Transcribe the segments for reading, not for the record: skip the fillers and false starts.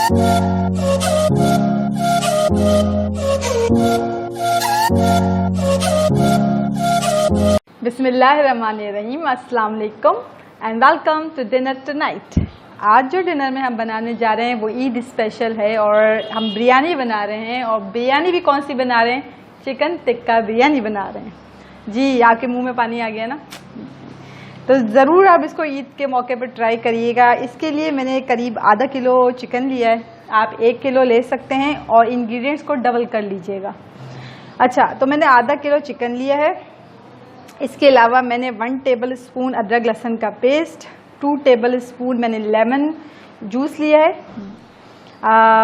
बिस्मिल्लाहिर्रहमानिर्रहीम, अस्सलाम वालेकुम and welcome to dinner tonight. आज जो डिनर में हम बनाने जा रहे हैं वो ईद स्पेशल है और हम बिरयानी बना रहे हैं। और बिरयानी भी कौन सी बना रहे हैं? चिकन टिक्का बिरयानी बना रहे हैं। जी, आपके मुंह में पानी आ गया ना? तो ज़रूर आप इसको ईद के मौके पर ट्राई करिएगा। इसके लिए मैंने करीब आधा किलो चिकन लिया है, आप 1 किलो ले सकते हैं और इंग्रेडिएंट्स को डबल कर लीजिएगा। अच्छा, तो मैंने आधा किलो चिकन लिया है। इसके अलावा मैंने 1 टेबल स्पून अदरक लहसुन का पेस्ट, 2 टेबल स्पून मैंने लेमन जूस लिया है।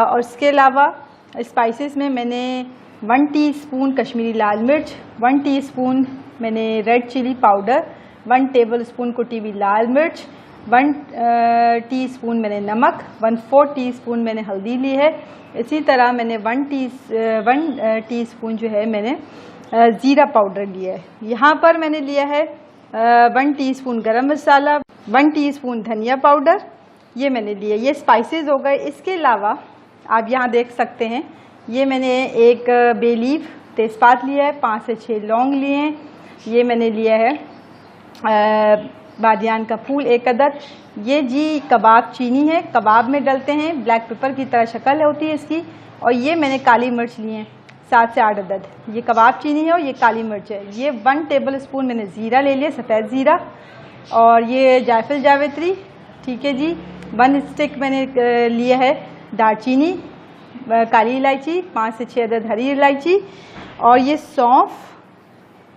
और इसके अलावा स्पाइसेस में मैंने 1 टीस्पून कश्मीरी लाल मिर्च, 1 टीस्पून मैंने red chilli powder, 1 tablespoon कुटी हुई लाल मिर्च, 1 टीस्पून मैंने नमक, 1/4 टीस्पून मैंने हल्दी ली है। इसी तरह मैंने 1 टीस्पून जो है मैंने ज़ीरा पाउडर लिया है। यहाँ पर मैंने लिया है 1 टीस्पून गरम मसाला, 1 टीस्पून धनिया पाउडर, ये मैंने लिए। ये स्पाइसेस हो गए। इसके अलावा आप यहाँ देख सकते हैं, ये मैंने एक बे लीफ तेज़पात लिया है, 5 से 6 लौंग लिए हैं, ये मैंने लिया है बादियान का फूल 1 अदद। ये जी कबाब चीनी है, कबाब में डलते हैं, ब्लैक पेपर की तरह शक्ल होती है इसकी। और ये मैंने काली मिर्च लिए हैं 7 से 8 अदद। ये कबाब चीनी है और ये काली मिर्च है। ये 1 टेबल स्पून मैंने ज़ीरा ले लिया, सफ़ेद ज़ीरा। और ये जायफल जावित्री, ठीक है जी। 1 स्टिक मैंने लिया है दालचीनी, काली इलायची, 5 से 6 अदद हरी इलायची। और ये सौंफ,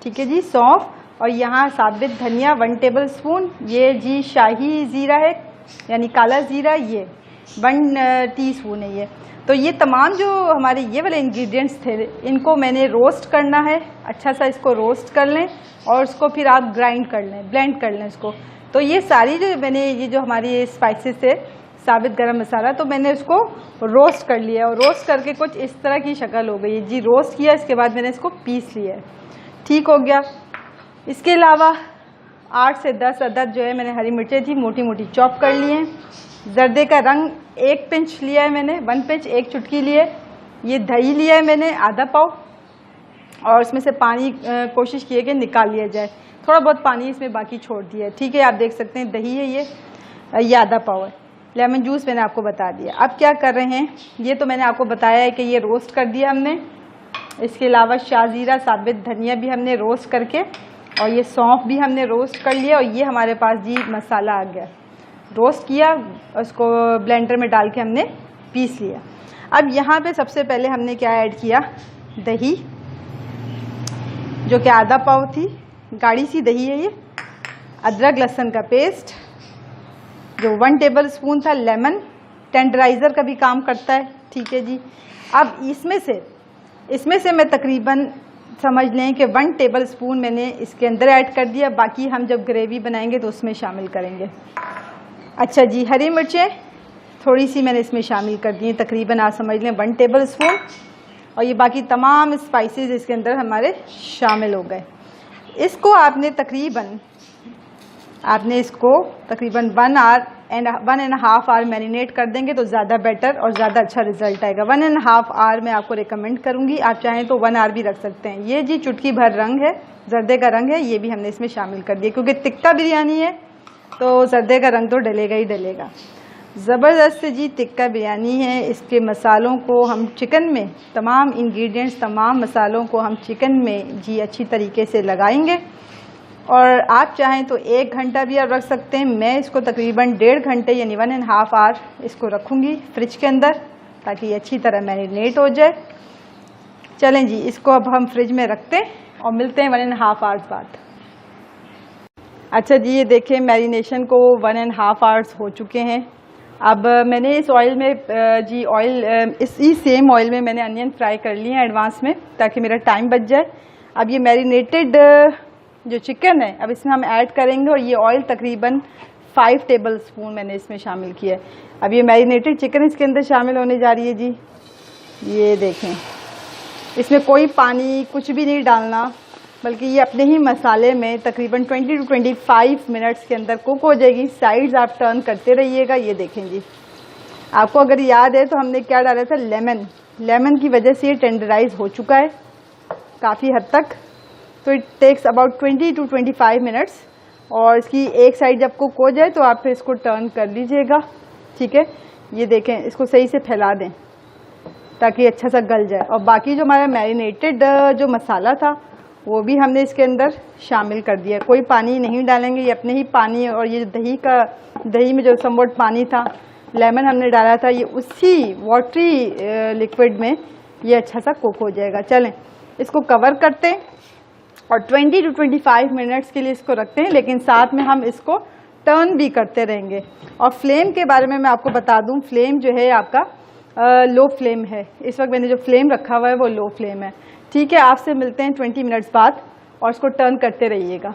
ठीक है जी, सौंफ। और यहाँ साबित धनिया 1 टेबल स्पून। ये जी शाही ज़ीरा है, यानी काला ज़ीरा, ये 1 टीस्पून है ये। तो ये तमाम जो हमारे ये वाले इंग्रेडिएंट्स थे, इनको मैंने रोस्ट करना है। अच्छा सा इसको रोस्ट कर लें और उसको फिर आप ग्राइंड कर लें, ब्लेंड कर लें इसको। तो ये सारी जो मैंने ये जो हमारी स्पाइसेस थे, साबित गरम मसाला, तो मैंने उसको रोस्ट कर लिया। और रोस्ट करके कुछ इस तरह की शक्ल हो गई जी। रोस्ट किया, इसके बाद मैंने इसको पीस लिया है, ठीक हो गया। इसके अलावा 8 से 10 अदद जो है मैंने हरी मिर्चें थी मोटी मोटी चॉप कर लिए हैं। जर्दे का रंग 1 पिंच लिया है मैंने, 1 पिंच 1 चुटकी लिए। ये दही लिया है मैंने आधा पाव, और इसमें से पानी कोशिश की है कि निकाल लिया जाए। थोड़ा बहुत पानी इसमें बाकी छोड़ दिया है, ठीक है। आप देख सकते हैं दही है ये आधा पाव है। लेमन जूस मैंने आपको बता दिया। अब क्या कर रहे हैं, ये तो मैंने आपको बताया है कि ये रोस्ट कर दिया हमने। इसके अलावा शाहजीरा साबित धनिया भी हमने रोस्ट करके, और ये सौंफ भी हमने रोस्ट कर लिया। और ये हमारे पास जी मसाला आ गया, रोस्ट किया, उसको ब्लेंडर में डाल के हमने पीस लिया। अब यहाँ पे सबसे पहले हमने क्या ऐड किया, दही, जो कि आधा पाव थी, गाढ़ी सी दही है ये। अदरक लहसुन का पेस्ट जो 1 टेबल स्पून था। लेमन टेंडराइज़र का भी काम करता है, ठीक है जी। अब इसमें से मैं तकरीबन समझ लें कि 1 टेबल स्पून मैंने इसके अंदर ऐड कर दिया। बाकी हम जब ग्रेवी बनाएंगे तो उसमें शामिल करेंगे। अच्छा जी, हरी मिर्चें थोड़ी सी मैंने इसमें शामिल कर दी हैं, तकरीबन आप समझ लें 1 टेबल स्पून। और ये बाकी तमाम स्पाइसेस इसके अंदर हमारे शामिल हो गए। इसको आपने तकरीबन 1 एंड हाफ आवर मैरिनेट कर देंगे तो ज़्यादा बेटर और ज़्यादा अच्छा रिजल्ट आएगा। 1 एंड हाफ आवर मैं आपको रिकमेंड करूँगी। आप चाहें तो 1 आवर भी रख सकते हैं। ये जी चुटकी भर रंग है, जर्दे का रंग है, ये भी हमने इसमें शामिल कर दिया, क्योंकि टिक्का बिरयानी है तो जर्दे का रंग तो डलेगा ही डलेगा। ज़बरदस्त जी टिक्का बिरयानी है। इसके मसालों को हम चिकन में, तमाम इंग्रेडिएंट्स, तमाम मसालों को हम चिकन में जी अच्छी तरीके से लगाएंगे। और आप चाहें तो 1 घंटा भी आप रख सकते हैं। मैं इसको तकरीबन 1.5 घंटे यानी 1 एंड हाफ आवर इसको रखूँगी फ्रिज के अंदर, ताकि ये अच्छी तरह मैरिनेट हो जाए। चलें जी, इसको अब हम फ्रिज में रखते हैं और मिलते हैं 1 एंड हाफ आवर्स बाद। अच्छा जी, ये देखें मैरिनेशन को 1 एंड हाफ आवर्स हो चुके हैं। अब मैंने इस ऑयल में जी इसी सेम ऑयल में मैंने अनियन फ्राई कर लिए हैं एडवांस में, ताकि मेरा टाइम बच जाए। अब ये मैरिनेटेड जो चिकन है अब इसमें हम ऐड करेंगे। और ये ऑयल तकरीबन 5 टेबल स्पून मैंने इसमें शामिल किया है। अब ये मैरिनेटेड चिकन इसके अंदर शामिल होने जा रही है जी। ये देखें, इसमें कोई पानी कुछ भी नहीं डालना, बल्कि ये अपने ही मसाले में तकरीबन 20 to 25 मिनट्स के अंदर कुक हो जाएगी। साइड्स आप टर्न करते रहिएगा। ये देखें जी, आपको अगर याद है तो हमने क्या डाला था, लेमन। लेमन की वजह से ये टेंडराइज हो चुका है काफ़ी हद तक। तो it takes about 20 to 25 minutes. और इसकी एक साइड जब कुक हो जाए तो आप फिर इसको टर्न कर लीजिएगा। ठीक है, ये देखें, इसको सही से फैला दें ताकि अच्छा सा गल जाए। और बाकी जो हमारा मैरिनेटेड जो मसाला था वो भी हमने इसके अंदर शामिल कर दिया। कोई पानी नहीं डालेंगे, ये अपने ही पानी, और ये दही में जो समवट पानी था, लेमन हमने डाला था, ये उसी वाटरी लिक्विड में ये अच्छा सा कुक हो जाएगा। चलें इसको कवर करते हैं और 20 to 25 मिनट्स के लिए इसको रखते हैं, लेकिन साथ में हम इसको टर्न भी करते रहेंगे। और फ्लेम के बारे में मैं आपको बता दूं, फ्लेम जो है आपका लो फ्लेम है। इस वक्त मैंने जो फ्लेम रखा हुआ है वो लो फ्लेम है। ठीक है, आपसे मिलते हैं 20 मिनट्स बाद और इसको टर्न करते रहिएगा।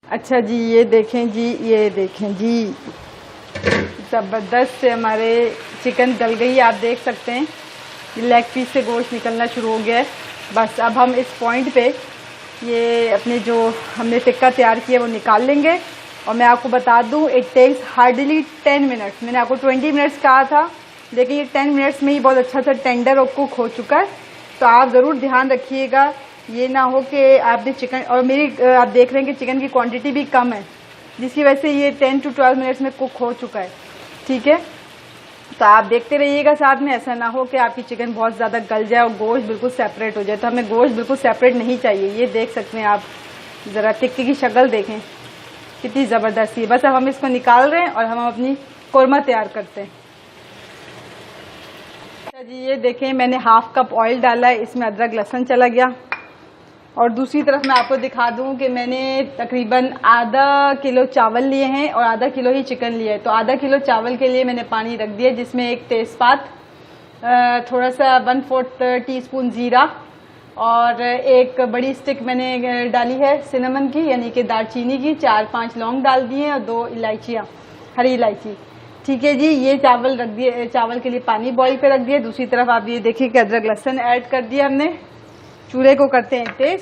अच्छा जी, ये देखें जी, ये देखें जी, ज़बरदस्त से हमारे चिकन गल गई। आप देख सकते हैं लेग पीस से गोश्त निकलना शुरू हो गया है। बस अब हम इस पॉइंट पे ये अपने जो हमने टिक्का तैयार किया वो निकाल लेंगे। और मैं आपको बता दूं, इट टेक्स हार्डली 10 मिनट्स। मैंने आपको 20 मिनट्स कहा था, लेकिन ये 10 मिनट्स में ही बहुत अच्छा सा टेंडर और कुक हो चुका है। तो आप ज़रूर ध्यान रखिएगा, ये ना हो कि आपने चिकन, और आप देख रहे हैं कि चिकन की क्वांटिटी भी कम है, जिसकी वजह से ये 10 to 12 मिनट्स में कुक हो चुका है। ठीक है, तो आप देखते रहिएगा साथ में, ऐसा ना हो कि आपकी चिकन बहुत ज़्यादा गल जाए और गोश्त बिल्कुल सेपरेट हो जाए। तो हमें गोश्त बिल्कुल सेपरेट नहीं चाहिए। ये देख सकते हैं आप, ज़रा टिक्की की शक्ल देखें कितनी ज़बरदस्त है। बस अब हम इसको निकाल रहे हैं और हम अपनी कौरमा तैयार करते हैं। अच्छा जी, ये देखें, मैंने हाफ कप ऑयल डाला है, इसमें अदरक लहसुन चला गया। और दूसरी तरफ मैं आपको दिखा दूं कि मैंने तकरीबन आधा किलो चावल लिए हैं और आधा किलो ही चिकन लिया है। तो आधा किलो चावल के लिए मैंने पानी रख दिया, जिसमें एक तेज़पात, थोड़ा सा 1/4 टीस्पून ज़ीरा और एक बड़ी स्टिक मैंने डाली है सिनेमन की, यानी कि दालचीनी की। 4-5 लौंग डाल दिए और 2 इलायचियाँ, हरी इलायची। ठीक है जी, ये चावल रख दिए, चावल के लिए पानी बॉईल पे रख दिया। दूसरी तरफ आप ये देखिए कि अदरक लहसुन ऐड कर दिया हमने। चूल्हे को करते हैं तेज।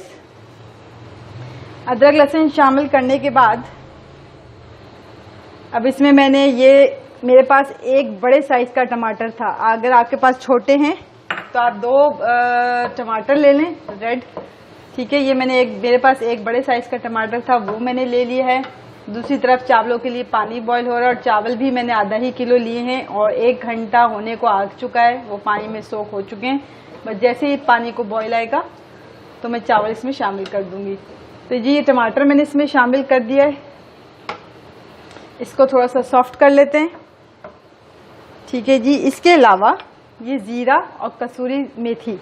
अदरक लहसुन शामिल करने के बाद अब इसमें मैंने मेरे पास एक बड़े साइज का टमाटर था। अगर आपके पास छोटे हैं तो आप 2 टमाटर ले लें, रेड। ठीक है, ये मेरे पास एक बड़े साइज का टमाटर था, वो मैंने ले लिया है। दूसरी तरफ चावलों के लिए पानी बॉईल हो रहा है और चावल भी मैंने आधा ही किलो लिए हैं और 1 घंटा होने को आ चुका है, वो पानी में सोख हो चुके हैं। बस जैसे ही पानी को बॉईल आएगा तो मैं चावल इसमें शामिल कर दूंगी। तो जी, ये टमाटर मैंने इसमें शामिल कर दिया है। इसको थोड़ा सा सॉफ्ट कर लेते हैं। ठीक है जी, इसके अलावा ये ज़ीरा और कसूरी मेथी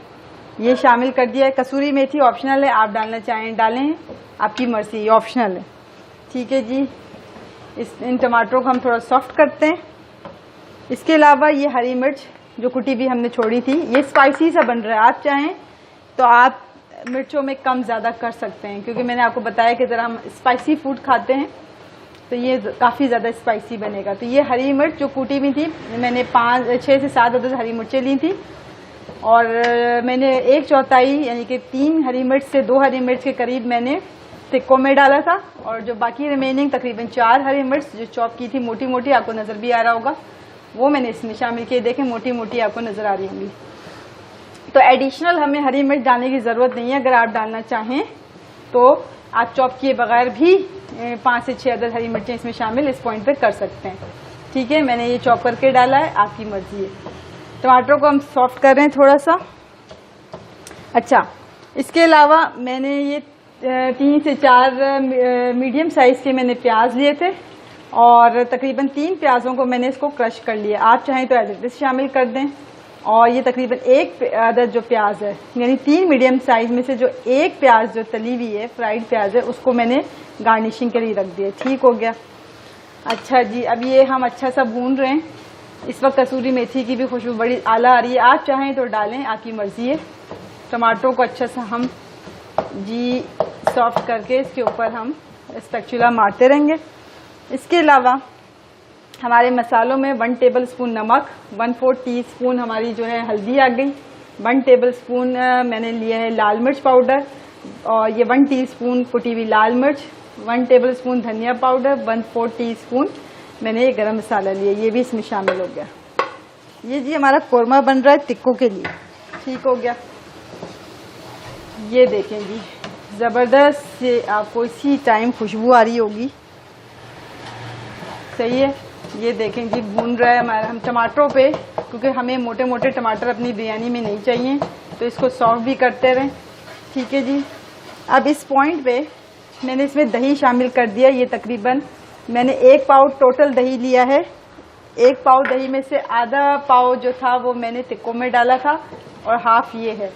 ये शामिल कर दिया है। कसूरी मेथी ऑप्शनल है, आप डालना चाहें डालें, आपकी मर्जी, ये ऑप्शनल है। ठीक है जी, इन टमाटरों को हम थोड़ा सॉफ्ट करते हैं। इसके अलावा ये हरी मिर्च जो कुटी भी हमने छोड़ी थी, ये स्पाइसी सा बन रहा है। आप चाहें तो आप मिर्चों में कम ज़्यादा कर सकते हैं, क्योंकि मैंने आपको बताया कि ज़रा हम स्पाइसी फूड खाते हैं तो ये काफ़ी ज़्यादा स्पाइसी बनेगा। तो ये हरी मिर्च जो कूटी हुई थी, मैंने 6 से 7 अदद हरी मिर्चें ली थी और मैंने 1/4 यानी कि 3 हरी मिर्च से 2 हरी मिर्च के करीब मैंने टिक्कों में डाला था। और जो बाकी रिमेनिंग तकरीबन 4 हरी मिर्च जो चॉप की थी मोटी मोटी, आपको नज़र भी आ रहा होगा, वो मैंने इसमें शामिल किए। देखें मोटी मोटी आपको नज़र आ रही होंगी। तो एडिशनल हमें हरी मिर्च डालने की ज़रूरत नहीं है। अगर आप डालना चाहें तो आप चॉप किए बगैर भी 5 से 6 अदद हरी मिर्चें इसमें शामिल इस पॉइंट पे कर सकते हैं। ठीक है, मैंने ये चॉप करके डाला है, आपकी मर्जी है। टमाटरों को हम सॉफ्ट कर रहे हैं थोड़ा सा। अच्छा, इसके अलावा मैंने ये 3 से 4 मीडियम साइज़ के मैंने प्याज लिए थे और तकरीबन 3 प्याज़ों को मैंने इसको क्रश कर लिया। आप चाहें तो एज इट इज़ शामिल कर दें। और ये तकरीबन 1 अदद जो प्याज है, यानी 3 मीडियम साइज़ में से जो 1 प्याज जो तली हुई है, फ्राइड प्याज है, उसको मैंने गार्निशिंग के लिए रख दिया। ठीक हो गया। अच्छा जी, अब ये हम अच्छा सा भून रहे हैं। इस वक्त कसूरी मेथी की भी खुशबू बड़ी आला आ रही है। आप चाहें तो डालें, आपकी मर्ज़ी है। टमाटरों को अच्छा सा हम जी सॉफ्ट करके इसके ऊपर हम स्पैचुला मारते रहेंगे। इसके अलावा हमारे मसालों में 1 टेबल स्पून नमक, 1/4 टीस्पून हमारी जो है हल्दी आ गई, 1 टेबल स्पून मैंने लिया है लाल मिर्च पाउडर और ये 1 टीस्पून कुटी हुई लाल मिर्च, 1 टेबल स्पून धनिया पाउडर, 1/4 टीस्पून मैंने ये गरम मसाला लिया, ये भी इसमें शामिल हो गया। ये जी हमारा कोरमा बन रहा है टिक्कों के लिए। ठीक हो गया। ये देखें जी, ज़बरदस्त से आपको इसी टाइम खुशबू आ रही होगी। सही है। ये देखें जी भून रहा है हमारा, हम टमाटरों पे, क्योंकि हमें मोटे मोटे टमाटर अपनी बिरयानी में नहीं चाहिए, तो इसको सॉफ्ट भी करते रहें। ठीक है जी। अब इस पॉइंट पे मैंने इसमें दही शामिल कर दिया। ये तकरीबन मैंने 1 पाव टोटल दही लिया है। 1 पाव दही में से आधा पाव जो था वो मैंने टिक्कों में डाला था और हाफ ये है।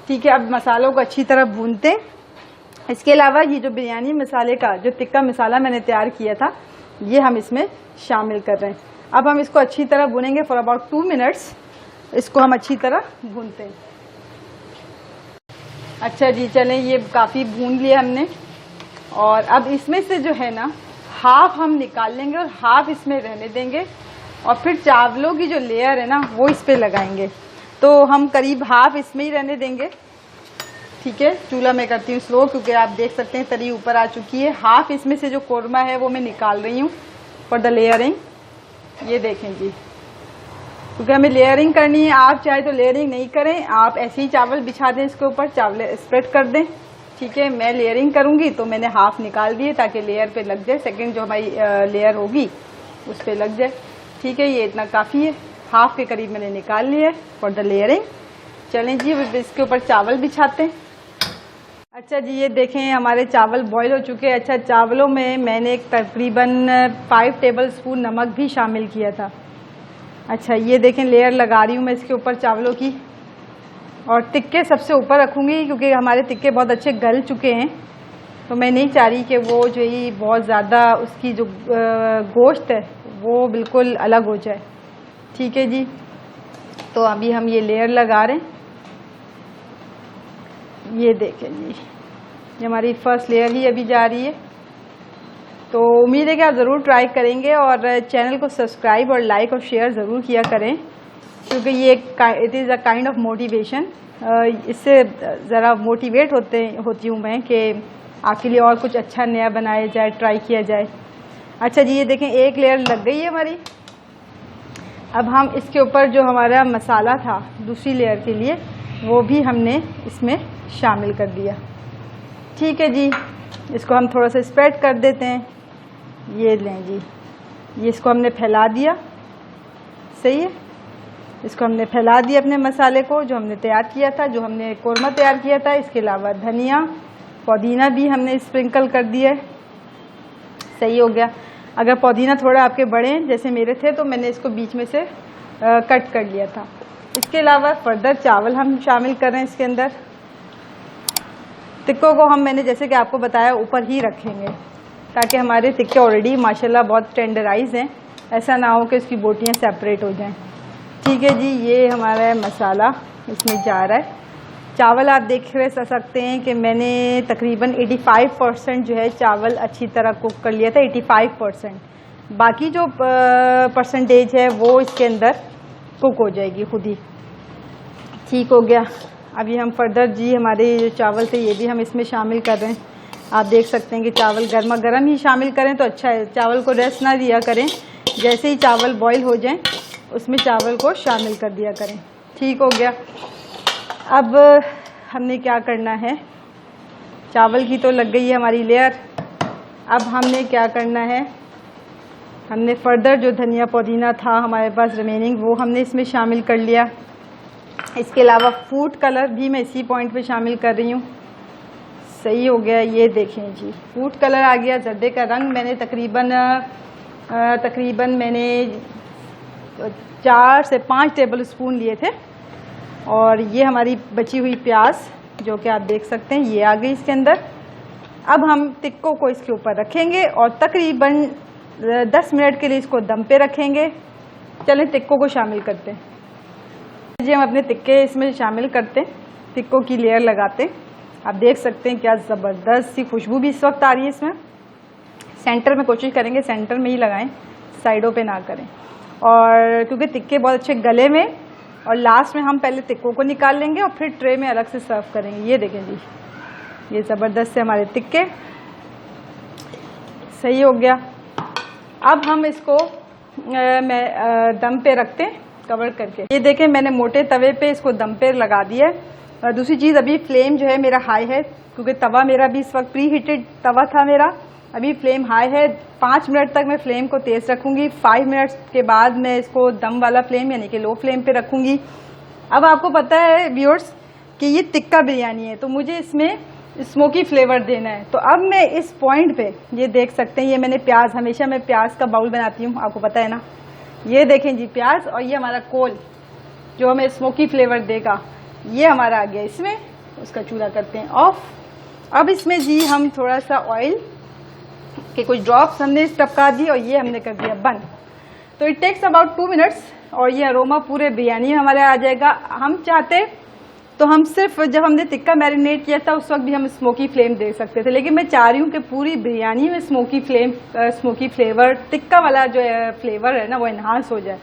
ठीक है। अब मसालों को अच्छी तरह भूनते हैं। इसके अलावा ये जो बिरयानी मसाले का जो टिक्का मसाला मैंने तैयार किया था, ये हम इसमें शामिल कर रहे हैं। अब हम इसको अच्छी तरह भूनेंगे फॉर अबाउट 2 मिनट्स। इसको हम अच्छी तरह भूनते हैं। अच्छा जी, चलें, ये काफ़ी भून लिया हमने। और अब इसमें से जो है ना, हाफ हम निकाल लेंगे और हाफ इसमें रहने देंगे, और फिर चावलों की जो लेयर है ना वो इस पे लगाएंगे। तो हम करीब हाफ इसमें ही रहने देंगे। ठीक है। चूल्हा मैं करती हूँ स्लो, क्योंकि आप देख सकते हैं तरी ऊपर आ चुकी है। हाफ इसमें से जो कोरमा है वो मैं निकाल रही हूँ फॉर द लेयरिंग। ये देखें जी, क्योंकि हमें लेयरिंग करनी है। आप चाहे तो लेयरिंग नहीं करें, आप ऐसे ही चावल बिछा दें, इसके ऊपर चावल स्प्रेड कर दें। ठीक है। मैं लेयरिंग करूंगी तो मैंने हाफ निकाल दिए ताकि लेयर पे लग जाए, सेकंड जो हमारी लेयर होगी उस पे लग जाए। ठीक है। ये इतना काफ़ी है, हाफ के करीब मैंने निकाल लिया है फॉर द लेयरिंग। चलें जी, इसके ऊपर चावल बिछाते हैं। अच्छा जी, ये देखें हमारे चावल बॉईल हो चुके हैं। अच्छा, चावलों में मैंने तकरीबन 5 टेबल स्पून नमक भी शामिल किया था। अच्छा, ये देखें लेयर लगा रही हूँ मैं इसके ऊपर चावलों की, और टिक्के सबसे ऊपर रखूँगी क्योंकि हमारे टिक्के बहुत अच्छे गल चुके हैं, तो मैं नहीं चाह रही कि वो जो ही बहुत ज़्यादा उसकी जो गोश्त है वो बिल्कुल अलग हो जाए। ठीक है जी। तो अभी हम ये लेयर लगा रहे हैं। ये देखें जी, ये हमारी फर्स्ट लेयर ही अभी जा रही है। तो उम्मीद है कि आप ज़रूर ट्राई करेंगे, और चैनल को सब्सक्राइब और लाइक और शेयर ज़रूर किया करें, क्योंकि ये it is a kind of motivation. इससे ज़रा मोटिवेट होती हूँ मैं कि आपके लिए और कुछ अच्छा नया बनाया जाए, ट्राई किया जाए। अच्छा जी, ये देखें एक लेयर लग गई है हमारी। अब हम इसके ऊपर जो हमारा मसाला था दूसरी लेयर के लिए, वो भी हमने इसमें शामिल कर दिया। ठीक है जी। इसको हम थोड़ा सा स्प्रेड कर देते हैं। ये लें जी, ये इसको हमने फैला दिया। सही है। इसको हमने फैला दिया अपने मसाले को जो हमने तैयार किया था, जो हमने कोरमा तैयार किया था। इसके अलावा धनिया पुदीना भी हमने स्प्रिंकल कर दिया है। सही हो गया। अगर पुदीना थोड़ा आपके बड़े जैसे मेरे थे तो मैंने इसको बीच में से कट कर लिया था। इसके अलावा फर्दर चावल हम शामिल कर रहे हैं इसके अंदर। टिक्कों को हम मैंने जैसे कि आपको बताया ऊपर ही रखेंगे, ताकि हमारे टिक्के ऑलरेडी माशाल्लाह बहुत टेंडराइज हैं, ऐसा ना हो कि उसकी बोटियां सेपरेट हो जाएं। ठीक है जी। ये हमारा मसाला इसमें जा रहा है। चावल आप देख सकते हैं कि मैंने तकरीबन 85% जो है चावल अच्छी तरह कुक कर लिया था। 85%। बाकी जो परसेंटेज है वो इसके अंदर कुक हो जाएगी खुद ही। ठीक हो गया। अभी हम फर्दर जी हमारे जो चावल थे ये भी हम इसमें शामिल कर रहे हैं। आप देख सकते हैं कि चावल गर्मा गर्म ही शामिल करें तो अच्छा है, चावल को रेस्ट ना दिया करें। जैसे ही चावल बॉईल हो जाएं उसमें चावल को शामिल कर दिया करें। ठीक हो गया। अब हमने क्या करना है, चावल की तो लग गई है हमारी लेयर। अब हमने क्या करना है, हमने फर्दर जो धनिया पुदीना था हमारे पास रिमेनिंग वो हमने इसमें शामिल कर लिया। इसके अलावा फूड कलर भी मैं इसी पॉइंट पे शामिल कर रही हूँ। सही हो गया। ये देखें जी, फूड कलर आ गया, जर्दे का रंग। मैंने तकरीबन मैंने 4 से 5 टेबल स्पून लिए थे। और ये हमारी बची हुई प्याज जो कि आप देख सकते हैं ये आ गई इसके अंदर। अब हम टिक्कों को इसके ऊपर रखेंगे और तकरीबन 10 मिनट के लिए इसको दम पे रखेंगे। चलें टिक्कों को शामिल करते हैं जी। हम अपने टिक्के इसमें शामिल करते हैं, टिक्कों की लेयर लगाते हैं। आप देख सकते हैं क्या ज़बरदस्त सी खुशबू भी इस वक्त आ रही है इसमें। सेंटर में कोशिश करेंगे सेंटर में ही लगाएं, साइडों पे ना करें। और क्योंकि टिक्के बहुत अच्छे गले में, और लास्ट में हम पहले टिक्कों को निकाल लेंगे और फिर ट्रे में अलग से सर्व करेंगे। ये देखें जी, ये ज़बरदस्त से हमारे टिक्के। सही हो गया। अब हम इसको दम पे रखते हैं कवर करके। ये देखें मैंने मोटे तवे पे इसको दम पे लगा दिया है। और दूसरी चीज़, अभी फ्लेम जो है मेरा हाई है, क्योंकि तवा मेरा भी इस वक्त प्री हीटेड तवा था मेरा। अभी फ्लेम हाई है। 5 मिनट तक मैं फ्लेम को तेज़ रखूँगी। 5 मिनट्स के बाद मैं इसको दम वाला फ्लेम यानी कि लो फ्लेम पे रखूँगी। अब आपको पता है व्यूअर्स कि ये टिक्का बिरयानी है, तो मुझे इसमें स्मोकी फ्लेवर देना है। तो अब मैं इस पॉइंट पे ये देख सकते हैं, ये मैंने प्याज, हमेशा मैं प्याज का बाउल बनाती हूँ, आपको पता है ना। ये देखें जी प्याज, और ये हमारा कोल जो हमें स्मोकी फ्लेवर देगा, ये हमारा आ गया इसमें। उसका चूल्हा करते हैं ऑफ। अब इसमें जी हम थोड़ा सा ऑयल के कुछ ड्रॉप्स हमने टपका दी और ये हमने कर दिया बंद। तो इट टेक्स अबाउट 2 मिनट्स और ये अरोमा पूरे बिरयानी में हमारे आ जाएगा। हम चाहते तो हम सिर्फ जब हमने टिक्का मैरिनेट किया था उस वक्त भी हम स्मोकी फ्लेम दे सकते थे, लेकिन मैं चाह रही हूँ कि पूरी बिरयानी में स्मोकी फ्लेवर, टिक्का वाला जो फ्लेवर है ना वो इन्हांस हो जाए।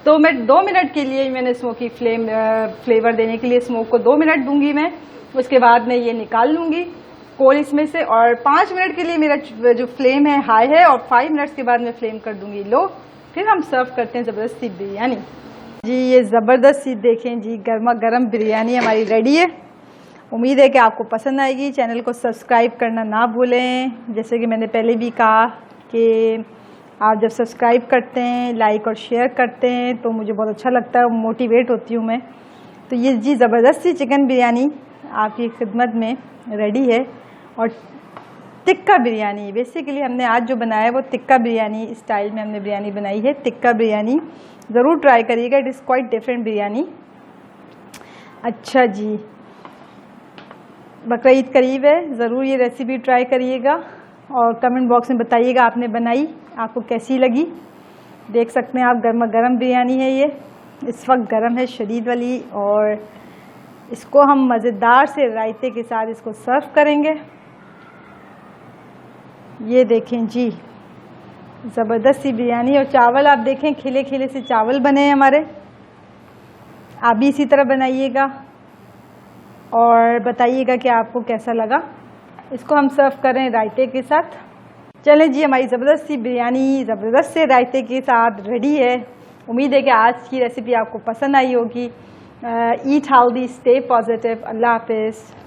तो मैं 2 मिनट के लिए मैंने स्मोकी फ्लेवर देने के लिए स्मोक को 2 मिनट दूंगी मैं। उसके बाद मैं ये निकाल लूँगी कोल इसमें से, और 5 मिनट के लिए मेरा जो फ्लेम है हाई है, और 5 मिनट्स के बाद मैं फ्लेम कर दूंगी लो। फिर हम सर्व करते हैं ज़बरदस्त सी बिरयानी। जी ये ज़बरदस्त सी देखें जी, गर्मा गर्म बिरयानी हमारी रेडी है। उम्मीद है कि आपको पसंद आएगी। चैनल को सब्सक्राइब करना ना भूलें। जैसे कि मैंने पहले भी कहा कि आप जब सब्सक्राइब करते हैं, लाइक और शेयर करते हैं तो मुझे बहुत अच्छा लगता है, मोटिवेट होती हूँ मैं। तो ये जी ज़बरदस्त सी चिकन बिरयानी आपकी खिदमत में रेडी है। और टिक्का बिरयानी बेसिकली हमने आज जो बनाया है वो टिक्का बिरयानी स्टाइल में हमने बिरयानी बनाई है। टिक्का बिरयानी ज़रूर ट्राई करिएगा, it is quite different biryani. अच्छा जी, बकरा ईद करीब है, ज़रूर ये रेसिपी ट्राई करिएगा और कमेंट बॉक्स में बताइएगा आपने बनाई, आपको कैसी लगी। देख सकते हैं आप गर्मा गर्म बिरयानी है ये, इस वक्त गर्म है शदीद वाली, और इसको हम मज़ेदार से रायते के साथ इसको सर्व करेंगे। ये देखें जी ज़बरदस्त सी बिरयानी, और चावल आप देखें खिले खिले से चावल बने हैं हमारे। आप भी इसी तरह बनाइएगा और बताइएगा कि आपको कैसा लगा। इसको हम सर्व करें रायते के साथ। चलें जी, हमारी ज़बरदस्त सी बिरयानी ज़बरदस्त से रायते के साथ रेडी है। उम्मीद है कि आज की रेसिपी आपको पसंद आई होगी। Eat healthy, stay positive. अल्लाह हाफिज़।